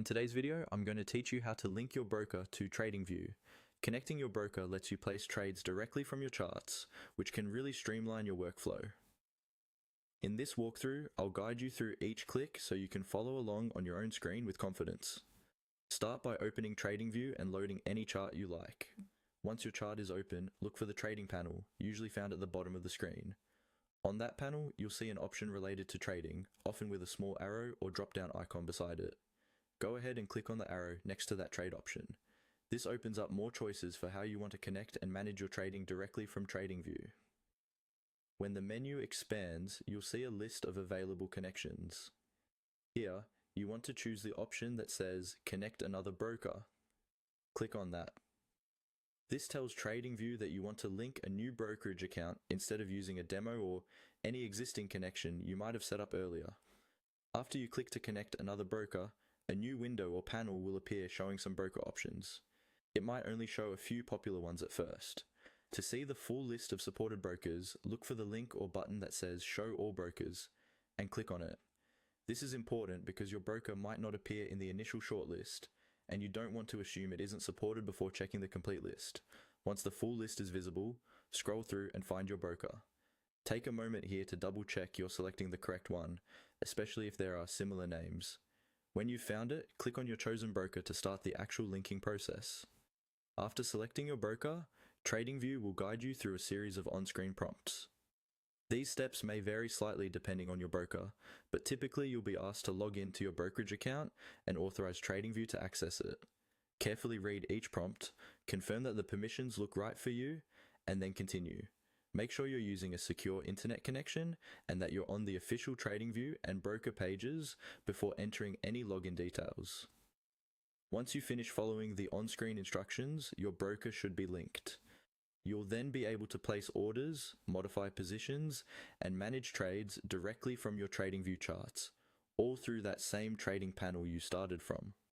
In today's video, I'm going to teach you how to link your broker to TradingView. Connecting your broker lets you place trades directly from your charts, which can really streamline your workflow. In this walkthrough, I'll guide you through each click so you can follow along on your own screen with confidence. Start by opening TradingView and loading any chart you like. Once your chart is open, look for the trading panel, usually found at the bottom of the screen. On that panel, you'll see an option related to trading, often with a small arrow or drop-down icon beside it. Go ahead and click on the arrow next to that trade option. This opens up more choices for how you want to connect and manage your trading directly from TradingView. When the menu expands, you'll see a list of available connections. Here, you want to choose the option that says Connect Another Broker. Click on that. This tells TradingView that you want to link a new brokerage account instead of using a demo or any existing connection you might have set up earlier. After you click to connect another broker, a new window or panel will appear showing some broker options. It might only show a few popular ones at first. To see the full list of supported brokers, look for the link or button that says Show All Brokers and click on it. This is important because your broker might not appear in the initial shortlist, and you don't want to assume it isn't supported before checking the complete list. Once the full list is visible, scroll through and find your broker. Take a moment here to double check you're selecting the correct one, especially if there are similar names. When you've found it, click on your chosen broker to start the actual linking process. After selecting your broker, TradingView will guide you through a series of on-screen prompts. These steps may vary slightly depending on your broker, but typically you'll be asked to log in to your brokerage account and authorize TradingView to access it. Carefully read each prompt, confirm that the permissions look right for you, and then continue. Make sure you're using a secure internet connection and that you're on the official TradingView and broker pages before entering any login details. Once you finish following the on-screen instructions, your broker should be linked. You'll then be able to place orders, modify positions, and manage trades directly from your TradingView charts, all through that same trading panel you started from.